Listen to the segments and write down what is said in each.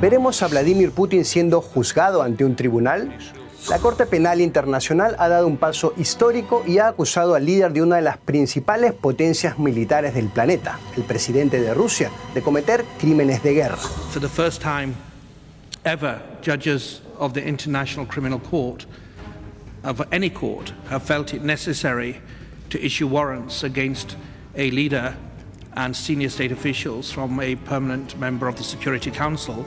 ¿Veremos a Vladimir Putin siendo juzgado ante un tribunal? La Corte Penal Internacional ha dado un paso histórico y ha acusado al líder de una de las principales potencias militares del planeta, el presidente de Rusia, de cometer crímenes de guerra. For the first time ever, judges of the International Criminal Court, of any court, have felt it necessary to issue warrants against a leader and senior state officials from a permanent member of the Security Council.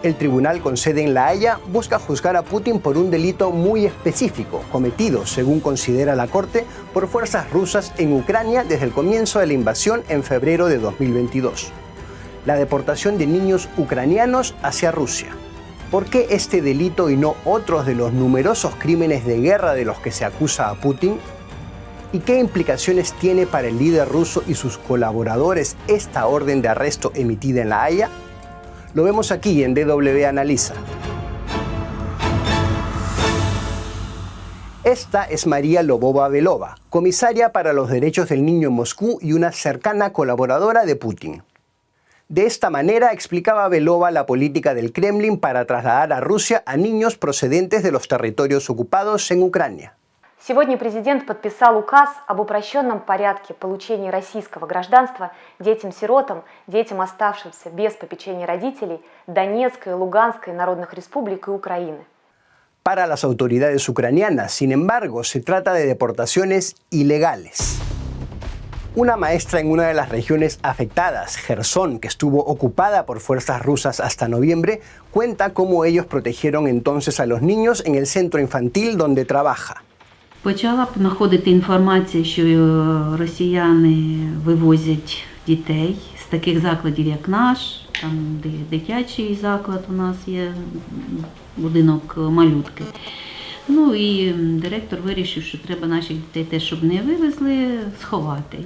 El tribunal con sede en La Haya busca juzgar a Putin por un delito muy específico, cometido, según considera la Corte, por fuerzas rusas en Ucrania desde el comienzo de la invasión en febrero de 2022. La deportación de niños ucranianos hacia Rusia. ¿Por qué este delito y no otros de los numerosos crímenes de guerra de los que se acusa a Putin? ¿Y qué implicaciones tiene para el líder ruso y sus colaboradores esta orden de arresto emitida en La Haya? Lo vemos aquí en DW Analiza. Esta es María Lvova-Belova, comisaria para los derechos del niño en Moscú y una cercana colaboradora de Putin. De esta manera explicaba Belova la política del Kremlin para trasladar a Rusia a niños procedentes de los territorios ocupados en Ucrania. Сегодня президент подписал указ об упрощенном порядке получения российского гражданства детям-сиротам, детям, оставшимся без попечения родителей Донецкой, Луганской народных республик и Украины. Para las autoridades ucranianas, sin embargo, se trata de deportaciones ilegales. Una maestra en una de las regiones afectadas, Jersón, que estuvo ocupada por fuerzas rusas hasta noviembre, cuenta cómo ellos protegieron entonces a los niños en el centro infantil donde trabaja. Почала знаходити інформацію, що росіяни вивозять дітей з таких закладів, як наш, там дитячий заклад у нас є, будинок малютки. Ну і директор вирішив, що треба наших дітей теж, щоб не вивезли, сховати.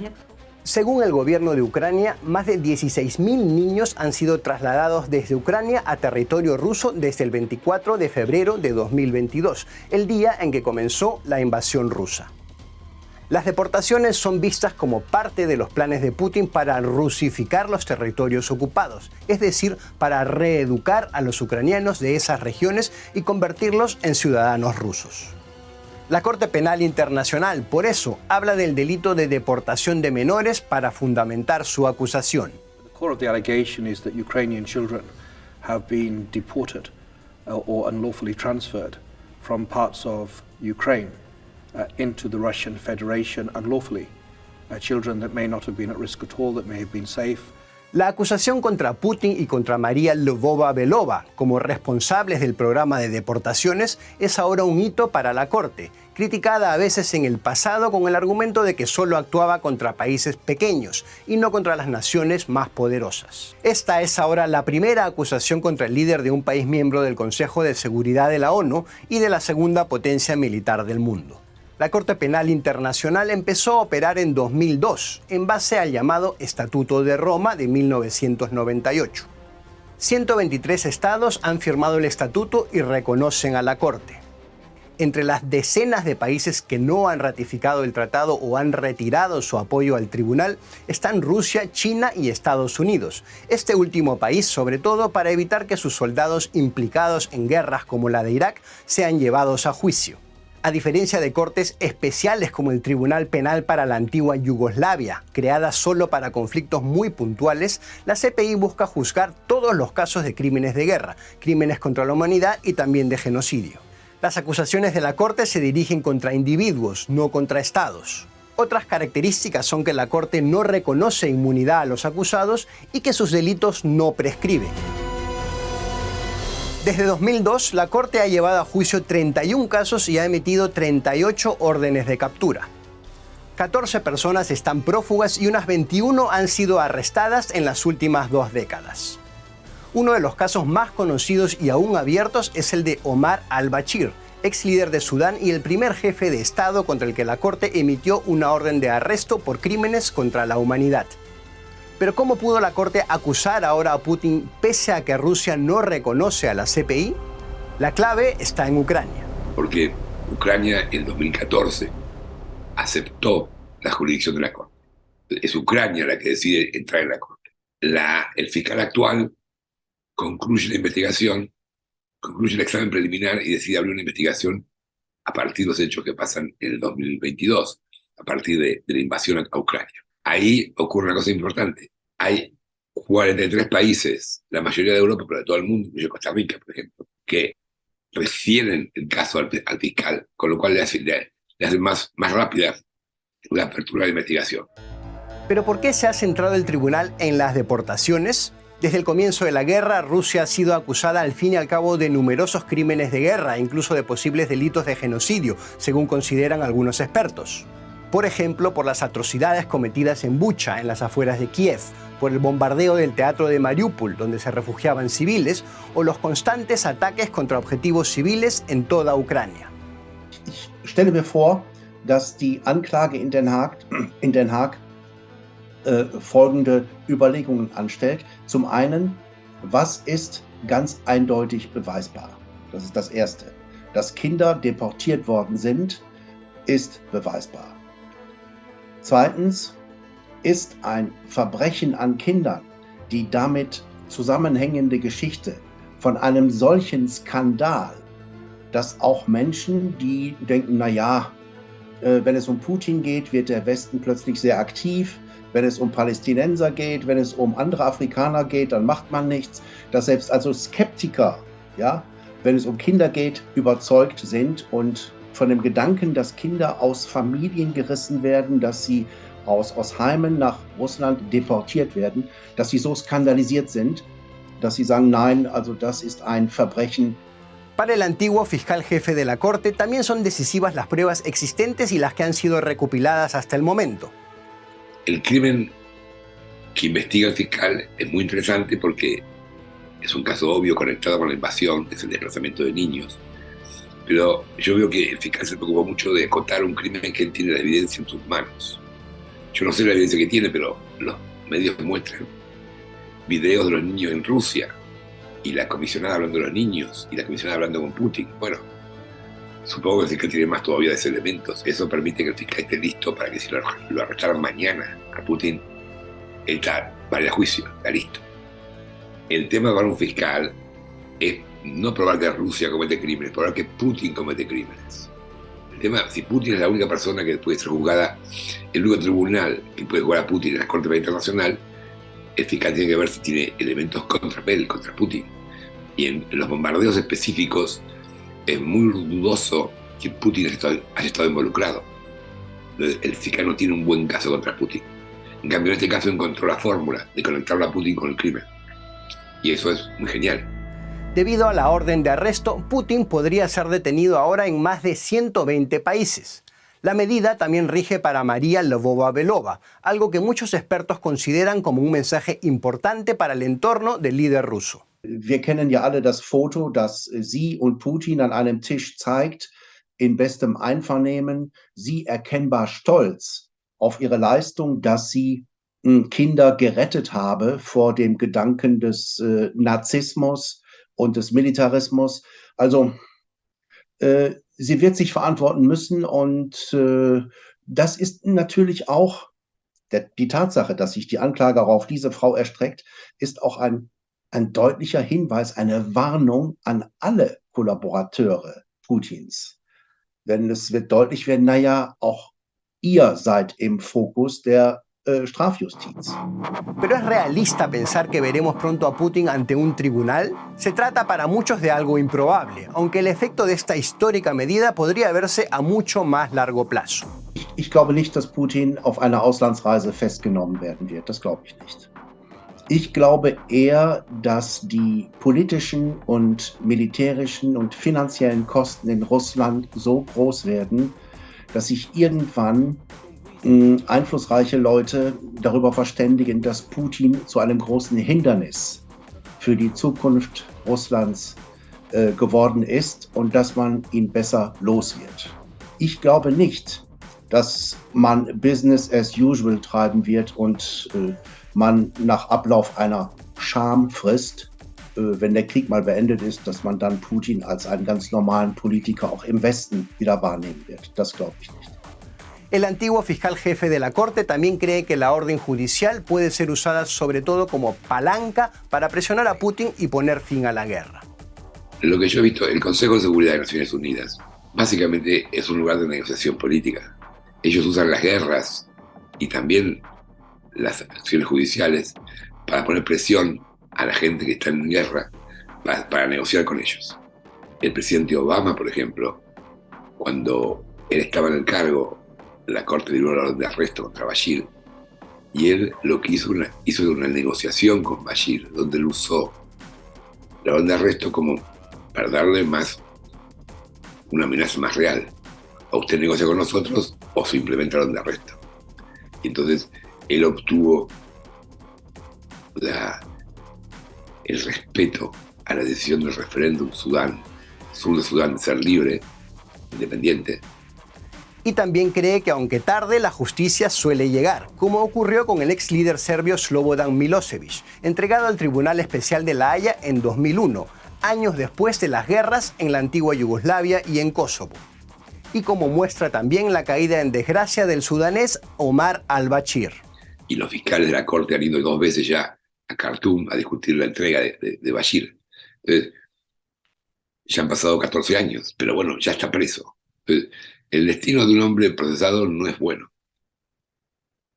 Según el gobierno de Ucrania, más de 16.000 niños han sido trasladados desde Ucrania a territorio ruso desde el 24 de febrero de 2022, el día en que comenzó la invasión rusa. Las deportaciones son vistas como parte de los planes de Putin para rusificar los territorios ocupados, es decir, para reeducar a los ucranianos de esas regiones y convertirlos en ciudadanos rusos. La Corte Penal Internacional, por eso, habla del delito de deportación de menores para fundamentar su acusación. The core of the allegation is that Ukrainian children have been deported or unlawfully transferred from parts of Ukraine into the Russian Federation unlawfully. Children that may not have been at risk at all, that may have been safe. La acusación contra Putin y contra María Lvova-Belova como responsables del programa de deportaciones es ahora un hito para la Corte, criticada a veces en el pasado con el argumento de que solo actuaba contra países pequeños y no contra las naciones más poderosas. Esta es ahora la primera acusación contra el líder de un país miembro del Consejo de Seguridad de la ONU y de la segunda potencia militar del mundo. La Corte Penal Internacional empezó a operar en 2002, en base al llamado Estatuto de Roma de 1998. 123 estados han firmado el estatuto y reconocen a la Corte. Entre las decenas de países que no han ratificado el tratado o han retirado su apoyo al tribunal están Rusia, China y Estados Unidos. Este último país, sobre todo, para evitar que sus soldados implicados en guerras como la de Irak sean llevados a juicio. A diferencia de cortes especiales como el Tribunal Penal para la antigua Yugoslavia, creada solo para conflictos muy puntuales, la CPI busca juzgar todos los casos de crímenes de guerra, crímenes contra la humanidad y también de genocidio. Las acusaciones de la Corte se dirigen contra individuos, no contra estados. Otras características son que la Corte no reconoce inmunidad a los acusados y que sus delitos no prescriben. Desde 2002, la Corte ha llevado a juicio 31 casos y ha emitido 38 órdenes de captura. 14 personas están prófugas y unas 21 han sido arrestadas en las últimas 2 décadas. Uno de los casos más conocidos y aún abiertos es el de Omar al-Bashir, ex líder de Sudán y el primer jefe de Estado contra el que la Corte emitió una orden de arresto por crímenes contra la humanidad. Pero ¿cómo pudo la Corte acusar ahora a Putin pese a que Rusia no reconoce a la CPI? La clave está en Ucrania. Porque Ucrania en 2014 aceptó la jurisdicción de la Corte. Es Ucrania la que decide entrar en la Corte. El fiscal actual concluye la investigación, concluye el examen preliminar y decide abrir una investigación a partir de los hechos que pasan en el 2022, a partir de la invasión a Ucrania. Ahí ocurre una cosa importante. Hay 43 países, la mayoría de Europa, pero de todo el mundo, incluye Costa Rica, por ejemplo, que refieren el caso al fiscal, con lo cual le hacen más rápida la apertura de la investigación. ¿Pero por qué se ha centrado el tribunal en las deportaciones? Desde el comienzo de la guerra, Rusia ha sido acusada al fin y al cabo de numerosos crímenes de guerra, incluso de posibles delitos de genocidio, según consideran algunos expertos. Por ejemplo, por las atrocidades cometidas en Bucha, en las afueras de Kiev, por el bombardeo del teatro de Mariupol, donde se refugiaban civiles, o los constantes ataques contra objetivos civiles en toda Ucrania. Ich stelle mir vor, dass die Anklage in Den Haag folgende Überlegungen anstellt. Zum einen, was ist ganz eindeutig beweisbar? Das ist das Erste. Dass Kinder deportiert worden sind, ist beweisbar. Zweitens, ist ein Verbrechen an Kindern, die damit zusammenhängende Geschichte von einem solchen Skandal, dass auch Menschen, die denken, naja, wenn es um Putin geht, wird der Westen plötzlich sehr aktiv. Wenn es um Palästinenser geht, wenn es um andere Afrikaner geht, dann macht man nichts. Dass selbst also Skeptiker, ja, wenn es um Kinder geht, überzeugt sind und von dem Gedanken, dass Kinder aus Familien gerissen werden, dass sie aus Heimen nach Russland deportiert werden, dass sie so skandalisiert sind, dass sie sagen, nein, also das ist ein Verbrechen. Para el antiguo fiscal jefe de la Corte, también son decisivas las pruebas existentes y las que han sido recopiladas hasta el momento. El crimen que investiga el fiscal es muy interesante porque es un caso obvio conectado con la invasión, que es el desplazamiento de niños. Pero yo veo que el fiscal se preocupó mucho de acotar un crimen que él tiene la evidencia en sus manos. Yo no sé la evidencia que tiene, pero los medios muestran videos de los niños en Rusia y la comisionada hablando de los niños y la comisionada hablando con Putin. Bueno, supongo que el fiscal tiene más todavía de esos elementos. Eso permite que el fiscal esté listo para que si lo arrestaran mañana a Putin, él está para ir a juicio, está listo. El tema para un fiscal es no probar que Rusia comete crímenes, probar que Putin comete crímenes. El tema, si Putin es la única persona que puede ser juzgada, el único tribunal que puede jugar a Putin en la Corte Penal Internacional, el fiscal tiene que ver si tiene elementos contra él, contra Putin. Y en los bombardeos específicos es muy dudoso que Putin haya estado involucrado. El fiscal no tiene un buen caso contra Putin. En cambio, en este caso encontró la fórmula de conectarlo a Putin con el crimen. Y eso es muy genial. Debido a la orden de arresto, Putin podría ser detenido ahora en más de 120 países. La medida también rige para María Lvova-Belova, algo que muchos expertos consideran como un mensaje importante para el entorno del líder ruso. Wir kennen ja alle das Foto, das sie und Putin an einem Tisch zeigt, in bestem Einvernehmen, sie erkennbar stolz auf ihre Leistung, dass sie Kinder gerettet habe vor dem Gedanken des Narzissmus und des Militarismus. Also sie wird sich verantworten müssen und das ist natürlich auch die Tatsache, dass sich die Anklage auch auf diese Frau erstreckt, ist auch ein deutlicher Hinweis, eine Warnung an alle Kollaborateure Putins. Denn es wird deutlich werden, naja, auch ihr seid im Fokus der Strafjustiz. ¿Pero es realista pensar que veremos pronto a Putin ante un tribunal? Se trata para muchos de algo improbable, aunque el efecto de esta histórica medida podría verse a mucho más largo plazo. Ich glaube nicht, dass Putin auf einer Auslandsreise festgenommen werden wird. Das glaube ich nicht. Ich glaube eher, dass die politischen und militärischen und finanziellen Kosten in Russland so groß werden, dass sich irgendwann einflussreiche Leute darüber verständigen, dass Putin zu einem großen Hindernis für die Zukunft Russlands geworden ist und dass man ihn besser los wird. Ich glaube nicht, dass man Business as usual treiben wird und man nach Ablauf einer Schamfrist, wenn der Krieg mal beendet ist, dass man dann Putin als einen ganz normalen Politiker auch im Westen wieder wahrnehmen wird. Das glaube ich nicht. El antiguo fiscal jefe de la Corte también cree que la orden judicial puede ser usada sobre todo como palanca para presionar a Putin y poner fin a la guerra. Lo que yo he visto, el Consejo de Seguridad de Naciones Unidas básicamente es un lugar de negociación política. Ellos usan las guerras y también las acciones judiciales para poner presión a la gente que está en guerra para negociar con ellos. El presidente Obama, por ejemplo, cuando él estaba en el cargo, la Corte libró la orden de arresto contra Bashir, y él lo que hizo una negociación con Bashir, donde él usó la orden de arresto como para darle más una amenaza más real. O usted negocia con nosotros o simplemente la orden de arresto. Y entonces él obtuvo el respeto a la decisión del referéndum sur de Sudán de ser libre, independiente. Y también cree que aunque tarde, la justicia suele llegar, como ocurrió con el ex líder serbio Slobodan Milosevic, entregado al Tribunal Especial de La Haya en 2001, años después de las guerras en la antigua Yugoslavia y en Kosovo. Y como muestra también la caída en desgracia del sudanés Omar al-Bashir. Y los fiscales de la Corte han ido 2 veces ya a Khartoum a discutir la entrega de Bashir. Entonces, ya han pasado 14 años, pero bueno, ya está preso. Entonces, el destino de un hombre procesado no es bueno.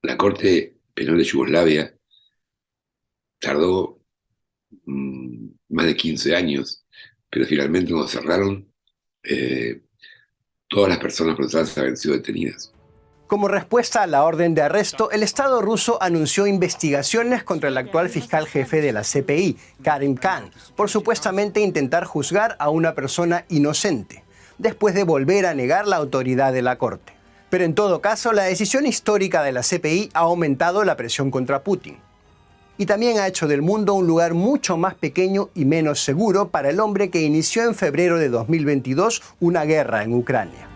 La Corte Penal de Yugoslavia tardó más de 15 años, pero finalmente cuando cerraron, todas las personas procesadas habían sido detenidas. Como respuesta a la orden de arresto, el Estado ruso anunció investigaciones contra el actual fiscal jefe de la CPI, Karim Khan, por supuestamente intentar juzgar a una persona inocente, después de volver a negar la autoridad de la Corte. Pero en todo caso, la decisión histórica de la CPI ha aumentado la presión contra Putin. Y también ha hecho del mundo un lugar mucho más pequeño y menos seguro para el hombre que inició en febrero de 2022 una guerra en Ucrania.